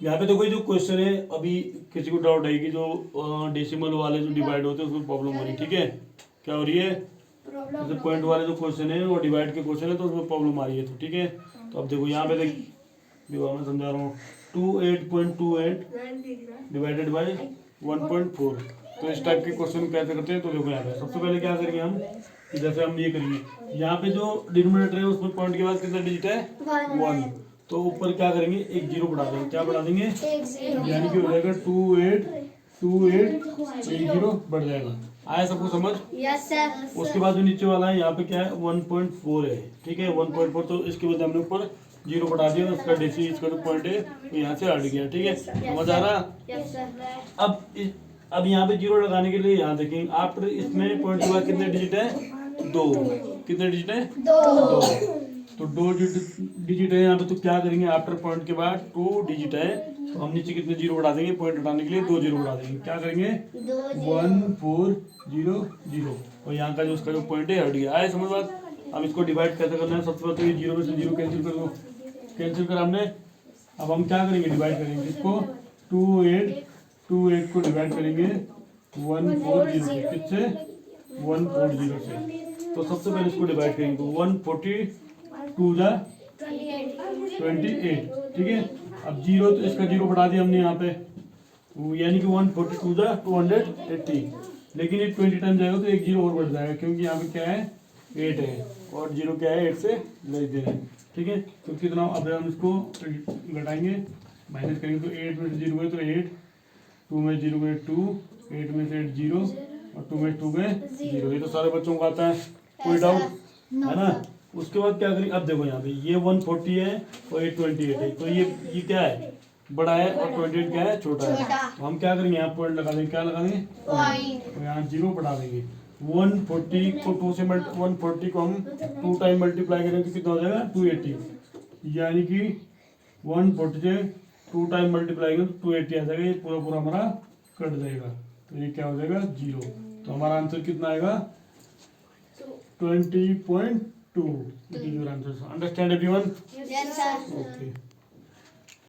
यहाँ पे देखो जो क्वेश्चन है, अभी किसी को डाउट है कि जो डेसिमल वाले जो डिवाइड होते हैं उसमें प्रॉब्लम हो रही है, ठीक है। क्या हो रही है, जैसे पॉइंट वाले जो क्वेश्चन है वो डिवाइड के क्वेश्चन है तो उसमें प्रॉब्लम आ रही है, तो ठीक है। तो अब देखो यहाँ पे देखो मैं समझा रहा हूँ, 28.28 डिवाइडेड बाई 1.4। तो इस टाइप के क्वेश्चन कैसे करते हैं, तो देखो यहाँ पे सबसे पहले क्या करेंगे हम कि जैसे हम ये करेंगे, यहाँ पे जो डिनोमिनेटर है उसमें पॉइंट के बाद कितना डिजिट है, 1। तो ऊपर क्या करेंगे, एक जीरो बढ़ा देंगे, क्या बढ़ा देंगे, यानी कि हो जाएगा 2828 एक जीरो बढ़ जाएगा। आया सबको समझ? Yes sir. उसके बाद जो नीचे वाला है यहाँ पे क्या है, 1.4 है, ठीक है। 1.4 तो इसके बाद हमने ऊपर जीरो बढ़ा दिया, उसका डेसी इसका जो पॉइंट है तो यहाँ से हट गया, ठीक है। समझ आ रहा? Yes sir. अब यहाँ पे जीरो लगाने के लिए यहाँ देखेंगे, आफ्टर इसमें पॉइंट के बाद कितने डिजिट है, 2। कितने डिजिट है, 2। तो 2 डिजिट है यहाँ पे, तो क्या करेंगे, आफ्टर पॉइंट के बाद 2 डिजिट है तो हम नीचे कितने जीरो बढ़ा देंगे, पॉइंट हटाने के लिए 2 जीरो बढ़ा देंगे, क्या करेंगे, 1400 और यहाँ का जो उसका जो पॉइंट है हट गया। आए समझ बात? अब इसको डिवाइड कैसे करना है, सबसे पहले तो ये जीरो में से जीरो कैंसिल कर दो, कैंसिल करा हमने। अब हम क्या करेंगे, डिवाइड करेंगे इसको, 28 को डिवाइड करेंगे 140 से, किससे, 140 से। तो सबसे पहले इसको डिवाइड करेंगे, तो 142 जा 28, ठीक है। अब जीरो तो इसका जीरो बढ़ा दिया हमने यहाँ पे, यानी कि 142 जा 280, लेकिन ये 20 टाइम जाएगा तो एक जीरो और बढ़ जाएगा, क्योंकि यहाँ पे क्या है, 8 है और जीरो क्या है, 8 से लेस देना है, ठीक है। तो कितना, अब हम इसको घटाएंगे, माइनस करेंगे, तो 8 में से जीरो गए तो 8, 2 में जीरो गए 2, 8 में से 8 जीरो और 2 में 2 गए 0। ये तो सारे बच्चों को आता है, कोई डाउट है ना। उसके बाद क्या करेंगे, अब देखो यहाँ पे ये 140 है और ये 28 है, तो ये क्या है, बड़ा है और 28 क्या है, छोटा है। तो हम क्या करेंगे, यहाँ पॉइंट लगा देंगे, क्या लगा देंगे, तो यहाँ जीरो बढ़ा देंगे। 140 को 2 से 140 को हम 2 टाइम मल्टीप्लाई करेंगे तो कितना हो जाएगा, 280, यानी कि 140 से 2 टाइम मल्टीप्लाई करेंगे तो 280 आ जाएगा, ये पूरा पूरा हमारा कट जाएगा, तो ये क्या हो जाएगा, 0। तो हमारा आंसर कितना आएगा, 20.2। This is your answer. Understand everyone? Yes sir. Okay.